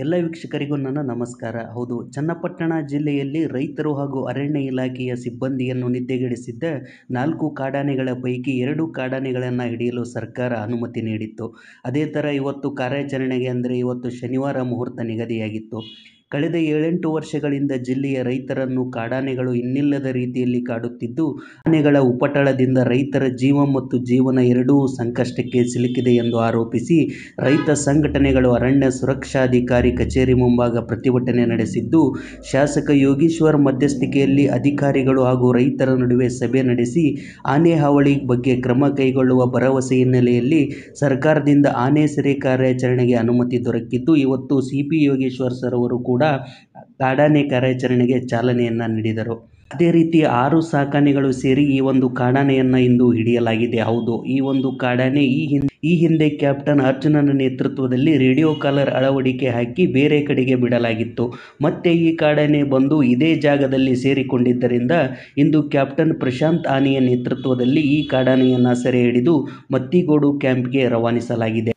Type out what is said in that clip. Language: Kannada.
ಎಲ್ಲ ವೀಕ್ಷಕರಿಗೂ ನನ್ನ ನಮಸ್ಕಾರ. ಹೌದು, ಚನ್ನಪಟ್ಟಣ ಜಿಲ್ಲೆಯಲ್ಲಿ ರೈತರು ಹಾಗೂ ಅರಣ್ಯ ಇಲಾಖೆಯ ಸಿಬ್ಬಂದಿಯನ್ನು ನಿದ್ದೆಗೆಡಿಸಿದ್ದ 4 ಕಾಡಾನೆಗಳ ಪೈಕಿ 2 ಕಾಡಾನೆಗಳನ್ನು ಹಿಡಿಯಲು ಸರ್ಕಾರ ಅನುಮತಿ ನೀಡಿತ್ತು. ಅದೇ ಥರ ಇವತ್ತು ಕಾರ್ಯಾಚರಣೆಗೆ ಅಂದರೆ ಇವತ್ತು ಶನಿವಾರ ಮುಹೂರ್ತ ನಿಗದಿಯಾಗಿತ್ತು. ಕಳೆದ 7-8 ವರ್ಷಗಳಿಂದ ಜಿಲ್ಲೆಯ ರೈತರನ್ನು ಕಾಡಾನೆಗಳು ಇನ್ನಿಲ್ಲದ ರೀತಿಯಲ್ಲಿ ಕಾಡುತ್ತಿದ್ದು, ಆನೆಗಳ ಉಪಟಳದಿಂದ ರೈತರ ಜೀವ ಮತ್ತು ಜೀವನ ಎರಡೂ ಸಂಕಷ್ಟಕ್ಕೆ ಸಿಲುಕಿದೆ ಎಂದು ಆರೋಪಿಸಿ ರೈತ ಸಂಘಟನೆಗಳು ಅರಣ್ಯ ಸುರಕ್ಷಾಧಿಕಾರಿ ಕಚೇರಿ ಮುಂಭಾಗ ಪ್ರತಿಭಟನೆ ನಡೆಸಿದ್ದು, ಶಾಸಕ ಯೋಗೀಶ್ವರ್ ಮಧ್ಯಸ್ಥಿಕೆಯಲ್ಲಿ ಅಧಿಕಾರಿಗಳು ಹಾಗೂ ರೈತರ ನಡುವೆ ಸಭೆ ನಡೆಸಿ ಆನೆ ಹಾವಳಿ ಬಗ್ಗೆ ಕ್ರಮ ಕೈಗೊಳ್ಳುವ ಭರವಸೆ ಹಿನ್ನೆಲೆಯಲ್ಲಿ ಸರ್ಕಾರದಿಂದ ಆನೆ ಸೆರೆ ಕಾರ್ಯಾಚರಣೆಗೆ ಅನುಮತಿ ದೊರಕಿದ್ದು, ಇವತ್ತು ಸಿಪಿ ಯೋಗೇಶ್ವರ್ ಸರ್ ಅವರು ಕೂಡ ಕಾಡಾನೆ ಕಾರ್ಯಾಚರಣೆಗೆ ಚಾಲನೆಯನ್ನು ನೀಡಿದರು. ಅದೇ ರೀತಿ 6 ಸಾಕಾನೆಗಳು ಸೇರಿ ಈ ಒಂದು ಕಾಡಾನೆಯನ್ನು ಇಂದು ಹಿಡಿಯಲಾಗಿದೆ. ಹೌದು, ಈ ಒಂದು ಕಾಡಾನೆ ಈ ಹಿಂದೆ ಕ್ಯಾಪ್ಟನ್ ಅರ್ಜುನನ ನೇತೃತ್ವದಲ್ಲಿ ರೇಡಿಯೋ ಕಾಲರ್ ಅಳವಡಿಕೆ ಹಾಕಿ ಬೇರೆ ಕಡೆಗೆ ಬಿಡಲಾಗಿತ್ತು. ಮತ್ತೆ ಈ ಕಾಡಾನೆ ಬಂದು ಇದೇ ಜಾಗದಲ್ಲಿ ಸೇರಿಕೊಂಡಿದ್ದರಿಂದ ಇಂದು ಕ್ಯಾಪ್ಟನ್ ಪ್ರಶಾಂತ್ ಆನೆಯ ನೇತೃತ್ವದಲ್ಲಿ ಈ ಕಾಡಾನೆಯನ್ನು ಸೆರೆ ಹಿಡಿದು ಮತ್ತಿಗೋಡು ಕ್ಯಾಂಪ್ಗೆ ರವಾನಿಸಲಾಗಿದೆ.